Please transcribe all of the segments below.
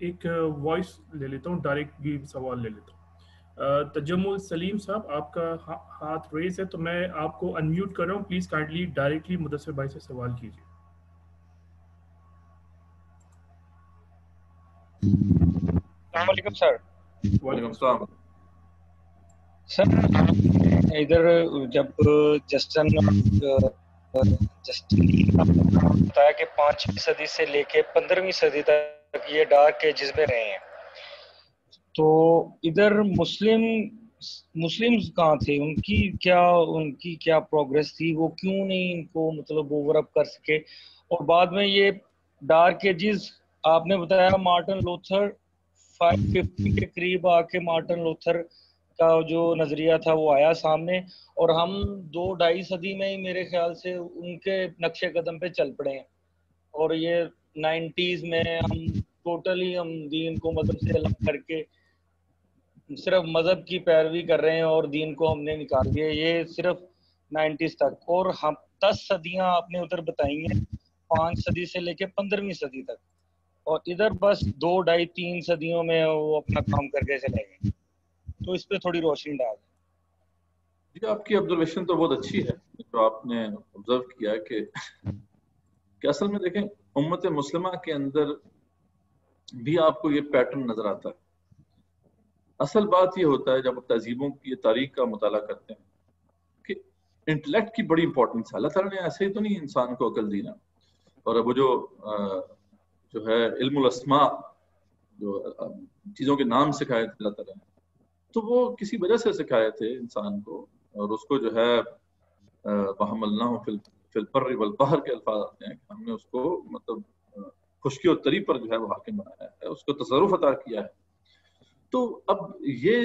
ایک وائس لے لیتا ہوں، ڈائریکٹ بھی سوال لے لیتا ہوں۔ تجمل سلیم صاحب، آپ کا ہاتھ ریز ہے تو میں آپ کو انمیوٹ کر رہا ہوں، پلیز کائنڈلی ڈائریکٹلی مدثر بھائی سے سوال کیجیے۔ السلام علیکم سر۔ وعلیکم السلام سر، ادھر جب جسٹن بتایا کہ 5ویں صدی سے لے کے 15ویں صدی تک یہ ڈارک ایجز میں رہے ہیں، تو ادھر مسلمز کہاں تھے؟ ان کی کیا پروگریس تھی؟ وہ کیوں نہیں ان کو مطلب اوور اپ کر سکے؟ اور بعد میں یہ ڈارک ایجز آپ نے بتایا مارٹن لوتھر 550 کے قریب آ کے مارٹن لوتھر کا جو نظریہ تھا وہ آیا سامنے، اور ہم 2-2.5 صدی میں ہی میرے خیال سے ان کے نقش قدم پہ چل پڑے ہیں، اور یہ 90s میں ہم ٹوٹلی ہم دین کو مذہب سے الگ کر کے صرف مذہب کی پیروی کر رہے ہیں اور دین کو ہم نے نکال دیا، یہ صرف 90s تک۔ اور ہم 10 صدیاں آپ نے ادھر بتائی ہیں، 5 صدی سے لے کے 15ویں صدی تک، اور ادھر بس 2-2.5-3 صدیوں میں وہ اپنا کام کر کے چلے گئے، تو اس پہ تھوڑی روشنی ڈال۔ جی، آپ کی آبزرویشن تو بہت اچھی ہے جو آپ نے آبزرو کیا کہ اصل میں دیکھیں امت مسلمہ کے اندر بھی آپ کو یہ پیٹرن نظر آتا ہے۔ اصل بات یہ ہوتا ہے جب آپ تہذیبوں کی تاریخ کا مطالعہ کرتے ہیں کہ انٹلیکٹ کی بڑی امپورٹنس ہے۔ اللہ تعالیٰ نے ایسے ہی تو نہیں انسان کو عقل دی نا، اور اب وہ جو ہے علم الاسماء، جو چیزوں کے نام سکھائے تھے اللہ تعالیٰ نے، تو وہ کسی وجہ سے سکھائے تھے انسان کو، اور اس کو جو ہے وَحَمَلْنَاهُ فِي الْبَرِّ وَالْبَحْرِ کے الفاظ آتے ہیں کہ ہم نے اس کو مطلب خشکی اور تری پر جو ہے وہ حاکم بنایا ہے، اس کو تصرف عطا کیا ہے۔ تو اب یہ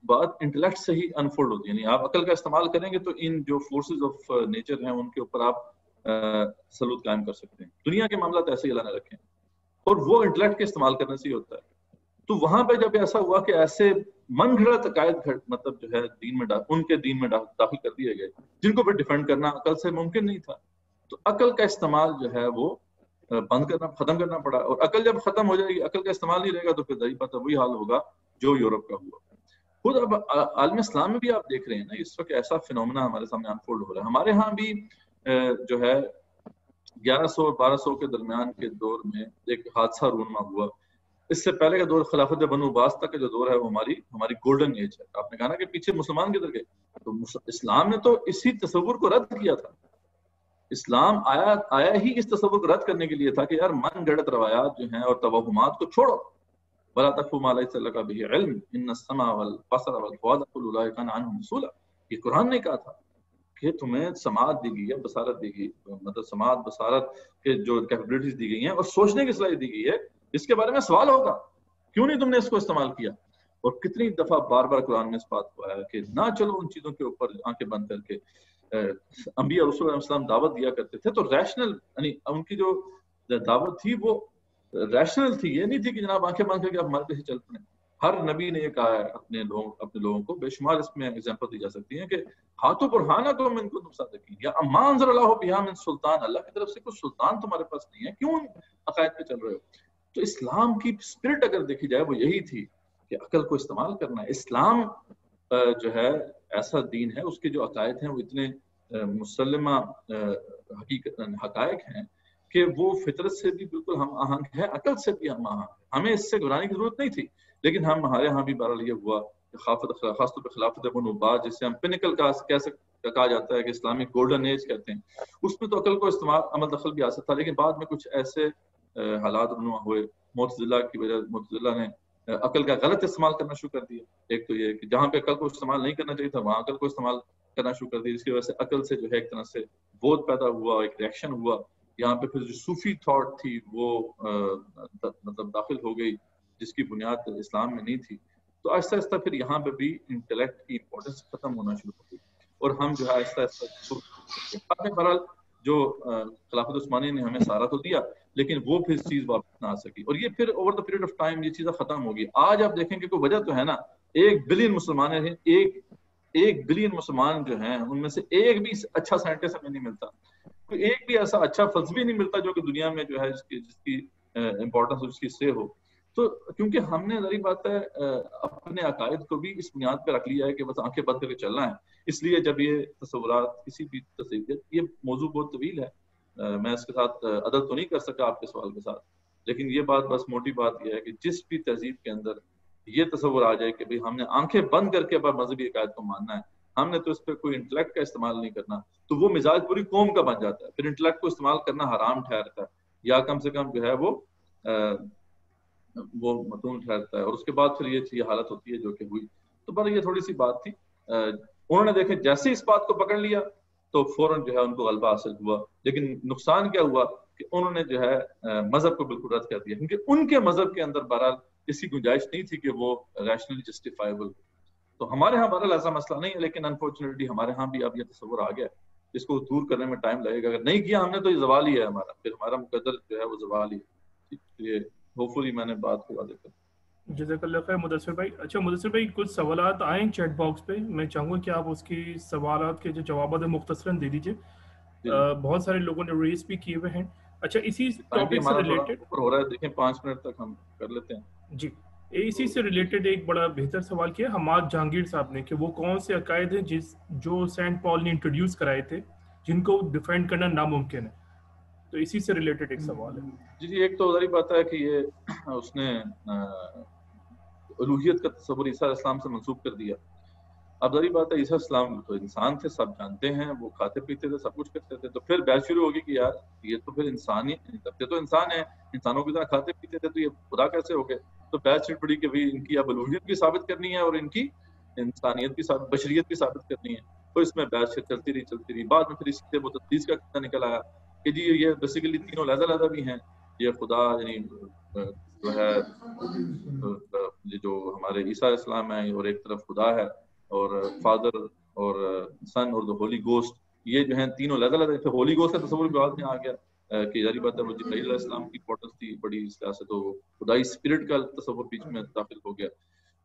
بات انٹلیکٹ سے ہی انفولڈ ہوتی ہے، یعنی آپ عقل کا استعمال کریں گے تو ان جو فورسز آف نیچر ہیں ان کے اوپر آپ سلوط قائم کر سکتے ہیں۔ دنیا کے معاملات ایسے ہی اللہ نے رکھے ہیں، اور وہ انٹلیکٹ کے استعمال کرنے سے ہی ہوتا ہے۔ تو وہاں پہ جب ایسا ہوا کہ ایسے من گھڑت عقائد مطلب جو ہے دین میں ان کے دین میں داخل کر دیے گئے جن کو پھر ڈیفینڈ کرنا عقل سے ممکن نہیں تھا، تو عقل کا استعمال جو ہے وہ بند کرنا، ختم کرنا پڑا۔ اور عقل جب ختم ہو جائے گی، عقل کا استعمال نہیں رہے گا، تو پھر ظاہر بات ہے وہی حال ہوگا جو یورپ کا ہوا۔ خود اب عالم اسلام میں بھی آپ دیکھ رہے ہیں نا، اس وقت ایسا فینومنا ہمارے سامنے انفولڈ ہو رہا ہے۔ ہمارے ہاں بھی جو ہے 1100 اور 1200 کے درمیان کے دور میں ایک حادثہ رونما ہوا۔ اس سے پہلے کا دور خلافت بنو عباس تک کا جو دور ہے وہ ہماری گولڈن ایج ہے۔ آپ نے کہا نا کہ پیچھے مسلمان کدھر گئے، تو اسلام نے تو اسی تصور کو رد کیا تھا۔ اسلام آیا ہی اس تصور کو رد کرنے کے لیے تھا کہ یار من گڑت روایات جو ہیں اور توہمات کو چھوڑو، وَلَا تَقْفُ مَا لَيْسَ لَكَ بِهِ عِلْمٌ إِنَّ السَّمْعَ وَالْبَصَرَ وَالْفُؤَادَ كُلُّ أُولَٰئِكَ كَانَ عَنْهُ مَسْئُولًا۔ یہ قرآن نے کہا تھا کہ تمہیں سماعت دی گئی ہے، بصارت دی گئی، مطلب سماعت بصارت کے جو کیپیبلٹیز دی گئی ہیں اور سوچنے کی صلاحیت دی گئی ہے، اس کے بارے میں سوال ہوگا کیوں نہیں تم نے اس کو استعمال کیا۔ اور کتنی دفعہ بار بار قرآن میں اس بات کو آیا کہ نہ چلو ان چیزوں کے اوپر آنکھیں بند کر کے۔ انبیاء رسول علیہ السلام دعوت دیا کرتے تھے تو ریشنل، یعنی ان کی جو دعوت تھی وہ ریشنل تھی، یہ نہیں تھی کہ جناب آنکھیں بند کر کے آپ ہمارے پیچھے چل پڑیں۔ ہر نبی نے یہ کہا ہے اپنے لوگوں کو، بے شمار اس میں ایگزامپل دی جا سکتی ہیں کہ ہاتھوں برہانہ کو من کو صادقین یا اما انزل اللہ بہا من سلطان، اللہ کی طرف سے کوئی سلطان تمہارے پاس نہیں ہے، کیوں عقائد پہ چل رہے ہو۔ تو اسلام کی اسپرٹ اگر دیکھی جائے وہ یہی تھی کہ عقل کو استعمال کرنا ہے۔ اسلام جو ہے ایسا دین ہے، اس کے جو عقائد ہیں وہ اتنے مسلمہ حقائق ہیں کہ وہ فطرت سے بھی بالکل ہم آہنگ ہے، عقل سے بھی ہم آہنگ ہے۔ ہمیں اس سے گھبرانے کی ضرورت نہیں تھی، لیکن ہمارے ہاں بھی بہرحال یہ ہوا خاص طور پہ خلافت بنو عباس، جسے ہم پینیکل کہا جاتا ہے کہ اسلامک گولڈن ایج کہتے ہیں، اس میں تو عقل کو استعمال عمل دخل بھی آ سکتا، لیکن بعد میں کچھ ایسے حالات رونما ہوئے معتزلہ کی وجہ، معتزلہ نے عقل کا غلط استعمال کرنا شروع کر دیا۔ ایک تو یہ کہ جہاں پہ عقل کو استعمال نہیں کرنا چاہیے تھا وہاں عقل کو استعمال کرنا شروع کر دیا، جس کی وجہ سے عقل سے جو ہے ایک طرح سے بودھ پیدا ہوا، ایک ریئیکشن ہوا۔ یہاں پہ پھر جو صوفی تھاٹ تھی وہ مطلب داخل ہو گئی، جس کی بنیاد اسلام میں نہیں تھی۔ تو آہستہ آہستہ پھر یہاں پہ بھی انٹلیکٹ کی امپورٹنس ختم ہونا شروع ہو گئی، اور ہم جو ہے آہستہ آہستہ بہرحال جو خلافت عثمانی نے ہمیں سہارا تو دیا، لیکن وہ پھر چیز واپس نہ آ سکی، اور یہ پھر over the period of time یہ چیزیں ختم ہوگی۔ آج آپ دیکھیں کہ کوئی وجہ تو ہے نا، 1 بلین مسلمان ہیں، ایک بلین مسلمان جو ہیں ان میں سے ایک بھی اچھا سائنٹسٹ ہمیں نہیں ملتا، کوئی ایک بھی ایسا اچھا فلسفی نہیں ملتا جو کہ دنیا میں جو ہے جس کی امپورٹنس اس کی سے ہو۔ تو کیونکہ ہم نے ظاہر بات ہے اپنے عقائد کو بھی اس بنیاد پہ رکھ لیا ہے کہ بس آنکھیں بند کر کے چلنا ہے. اس لیے جب یہ تصورات کسی بھی تصور، یہ موضوع بہت طویل ہے، میں اس کے ساتھ عدد تو نہیں کر سکا آپ کے سوال کے ساتھ، لیکن یہ بات بس موٹی بات یہ ہے کہ جس بھی تہذیب کے اندر یہ تصور آ جائے کہ بھئی ہم نے آنکھیں بند کر کے مذہبی عقائد کو ماننا ہے، ہم نے تو اس پہ کوئی انٹلیکٹ کا استعمال نہیں کرنا، تو وہ مزاج پوری قوم کا بن جاتا ہے. پھر انٹلیکٹ کو استعمال کرنا حرام ٹھہرتا ہے، یا کم سے کم جو ہے وہ مطلوب ٹھہرتا ہے. اور اس کے بعد پھر یہ حالت ہوتی ہے جو کہ ہوئی. تو بس یہ تھوڑی سی بات تھی. انہوں نے دیکھیں جیسے اس بات کو پکڑ لیا تو فوراً جو ہے ان کو غلبہ حاصل ہوا. لیکن نقصان کیا ہوا کہ انہوں نے جو ہے مذہب کو بالکل رد کر دیا، کیونکہ ان کے مذہب کے اندر بہرحال اس کی گنجائش نہیں تھی کہ وہ ریشنلی جسٹیفائبل. تو ہمارے ہاں بہرحال ایسا مسئلہ نہیں ہے، لیکن انفارچونیٹلی ہمارے ہاں بھی اب یہ تصور آ گیا، اس کو دور کرنے میں ٹائم لگے گا. اگر نہیں کیا ہم نے تو یہ زوال ہی ہے ہمارا، پھر ہمارا مقدر جو ہے وہ زوال ہی ہے. یہ ہوپفلی میں نے بات کو واضح کر. جزاک اللہ خیر مدثر بھائی. اچھا مدثر بھائی، کچھ سوالات آئے ہیں چیٹ باکس پہ، میں چاہوں گا کہ آپ اس کی سوالات کے جو جوابات ہیں مختصراً دے دیجیے. بہت سارے لوگوں نے ریز بھی کیے ہوئے ہیں. اچھا اسی ٹائم بھی ٹاپک سے ہمارا تھوڑا ریلیٹڈ اوپر ہو رہا ہے، دیکھیں 5 منٹ تک ہم کر لیتے ہیں. جی اسی سے ریلیٹڈ ایک بڑا بہتر سوال کیا حماد جہانگیر صاحب نے کہ وہ کون سے عقائد ہیں جو سینٹ پال نے انٹروڈیوس کرائے تھے جن کو ڈیفینڈ کرنا ناممکن ہے. تو اسی سے ریلیٹڈ ایک سوال ہے. جی ایک تو ظاہر بات ہے کہ یہ اس نے الوہیت کا تصور عیسیٰ علیہ السلام سے منسوب کر دیا. اب ظاہر بات ہے عیسیٰ علیہ السلام تو انسان تھے، سب جانتے ہیں، وہ کھاتے پیتے تھے، سب کچھ کرتے تھے. تو پھر بحث شروع ہوگی کہ یار یہ تو پھر انسانی کرتے تو انسان ہیں، انسانوں کی طرح کھاتے پیتے تھے، تو یہ خدا کیسے ہو گئے؟ تو بحث شروع پڑی کہ بھائی ان کی اب الوہیت بھی ثابت کرنی ہے اور ان کی انسانیت بھی ثابت، بشریت بھی ثابت کرنی ہے. تو اس میں بحث چلتی رہی. بعد میں پھر اس سے وہ تدریس کا قصہ نکل آیا کہ جی یہ بیسیکلی تینوں علیحدہ بھی ہیں. یہ خدا یعنی جو ہے جو ہمارے عیسیٰ علیہ السلام ہیں اور ایک طرف خدا ہے اور فادر اور سن اور ہولی گوسٹ، یہ جو ہیں تینوں علیحدہ. ہولی گوسٹ کا تصور بھی بعد میں آ گیا کہ ظاہر بات ہے وہ جبرائیل علیہ السلام کی امپورٹنس تھی بڑی اس لحاظ سے، تو خدائی اسپرٹ کا تصور بیچ میں داخل ہو گیا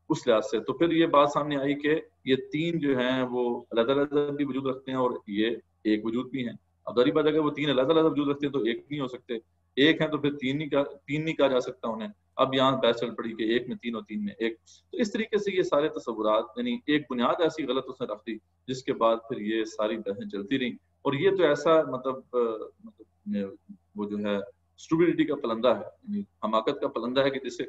اس لحاظ سے. تو پھر یہ بات سامنے آئی کہ یہ تین جو ہیں وہ علیحدہ بھی وجود رکھتے ہیں اور یہ ایک وجود بھی ہیں. اب ظاہر بات ہے اگر وہ تین علیحدہ وجود رکھتے ہیں تو ایک نہیں ہو سکتے، ایک ہیں تو پھر تین نہیں کہا جا سکتا انہیں. اب یہاں بحث چل پڑی کہ ایک میں تین اور تین میں ایک. تو اس طریقے سے یہ سارے تصورات یعنی ایک بنیاد ایسی غلط اس نے رکھ دی جس کے بعد پھر یہ ساری بحثیں چلتی رہیں. اور یہ تو ایسا مطلب وہ جو ہے اسٹوبلٹی کا پلندہ ہے، یعنی حماقت کا پلندہ ہے کہ جسے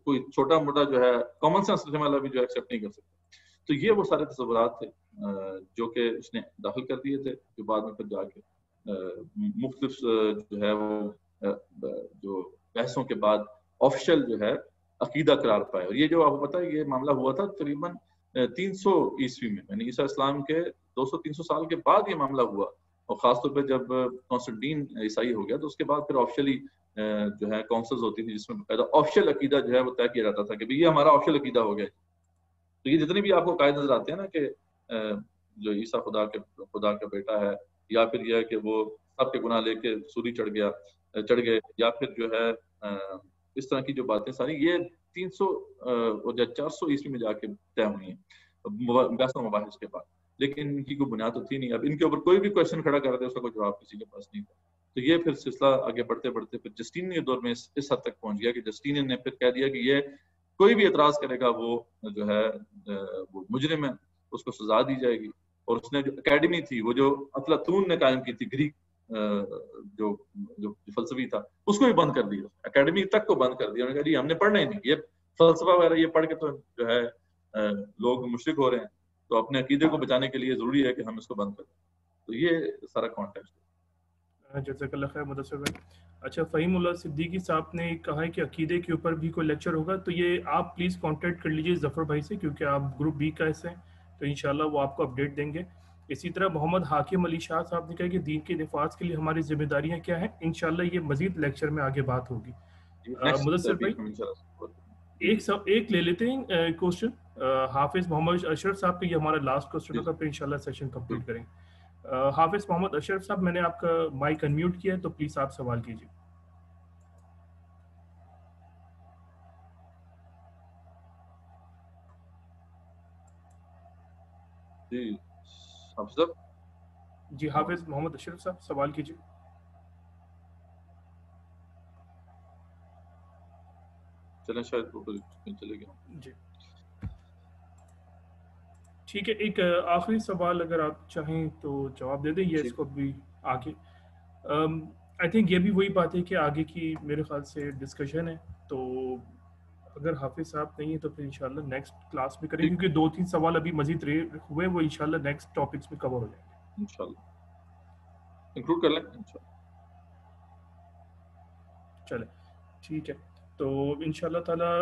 کوئی چھوٹا موٹا جو ہے کامن سینس رکھنے والا بھی جو ایکسیپٹ نہیں کر سکتا. تو یہ وہ سارے تصورات تھے جو کہ اس نے داخل کر دیے تھے، جو بعد میں پھر جا کے مختلف جو ہے وہ جو بحثوں کے بعد آفیشل جو ہے عقیدہ قرار پائے. اور یہ جو آپ کو پتہ ہے یہ معاملہ ہوا تھا تقریباً 300 عیسوی میں، یعنی عیسیٰ اسلام کے 200-300 سال کے بعد یہ معاملہ ہوا. اور خاص طور پہ جب کانسٹنٹین عیسائی ہو گیا تو اس کے بعد پھر آفیشلی جو ہے کونسلز ہوتی تھی جس میں باقاعدہ آفیشیل عقیدہ جو ہے وہ طے کیا جاتا تھا کہ یہ ہمارا آفیشیل عقیدہ ہو گیا. تو یہ جتنے بھی آپ کو قائد نظر آتے ہیں نا کہ جو عیسیٰ خدا کا بیٹا ہے، یا پھر یہ ہے کہ وہ سب کے گناہ لے کے سولی چڑھ گئے، یا پھر جو ہے اس طرح کی جو باتیں ساری یہ 300 اور 400 عیسوی میں جا کے طے ہوئی ہیں بحث و مباحث کے بعد. لیکن ان کی کوئی بنیاد تو تھی نہیں. اب ان کے اوپر کوئی بھی کوشچن کھڑا کر دے اس کا کوئی جواب کسی کے پاس نہیں تھا. تو یہ پھر سلسلہ آگے بڑھتے پھر جسٹین کے دور میں اس حد تک پہنچ گیا کہ جسٹین نے پھر کہہ دیا کہ یہ کوئی بھی اعتراض کرے گا وہ جو ہے وہ مجرم ہے، اس کو سزا دی جائے گی. اور اس نے جو اکیڈمی تھی وہ جو افلاطون نے قائم کی تھی، گریک جو فلسفی تھا، اس کو بھی بند کر دیا، اکیڈمی تک کو بند کر دیا. انہوں نے کہا جی ہم نے پڑھنا ہی نہیں، یہ فلسفہ وغیرہ یہ پڑھ کے تو جو ہے لوگ مشرک ہو رہے ہیں، تو اپنے عقیدے کو بچانے کے لیے ضروری ہے کہ ہم اس کو بند کریں. تو یہ سارا کانٹیکسٹ ہے. جزاک اللہ خیر مدثر بھائی. اچھا فہیم اللہ صدیقی صاحب نے کہا ہے کہ عقیدے کے اوپر بھی کوئی لیکچر ہوگا، تو یہ آپ پلیز کانٹیکٹ کر لیجیے ظفر بھائی سے، کیونکہ آپ گروپ بی کا حصہ ہیں، تو انشاءاللہ وہ آپ کو اپڈیٹ دیں گے. اسی طرح محمد حاکم علی شاہ صاحب نے کہا کہ دین کے نفاذ کے لیے ہماری ذمہ داریاں کیا ہیں. انشاءاللہ یہ مزید لیکچر میں آگے بات ہوگی. مدثر بھائی ایک لے لیتے ہیں کوشچن حافظ محمد اشرف صاحب کا، یہ ہمارا لاسٹ کوشچن ہوگا، پھر انشاءاللہ سیشن کمپلیٹ کریں. حافظ محمد اشرف صاحب میں نے آپ کا مائک انمیوٹ کیا ہے تو پلیز آپ سوال کیجیے. جی حافظ محمد اشرف صاحب سوال کیجیے. چلیں شاید وہ چلے گیا جی ٹھیک ہے. ایک آخری سوال اگر آپ چاہیں تو جواب دے دیں یا اس کو بھی آگے. آئی تھنک یہ بھی وہی بات ہے کہ آگے کی میرے خیال سے ڈسکشن ہے, تو اگر حافظ صاحب نہیں ہے تو پھر انشاءاللہ نیکسٹ کلاس میں کریں, کیونکہ 2-3 سوال ابھی مزید ہوئے, وہ انشاءاللہ نیکسٹ ٹاپکس میں کور ہو جائیں گے انشاءاللہ انکلوڈ کر لیں انشاءاللہ. چلیں ٹھیک ہے, تو انشاءاللہ تعالیٰ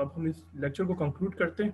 اب ہم اس لیکچر کو کنکلوڈ کرتے ہیں.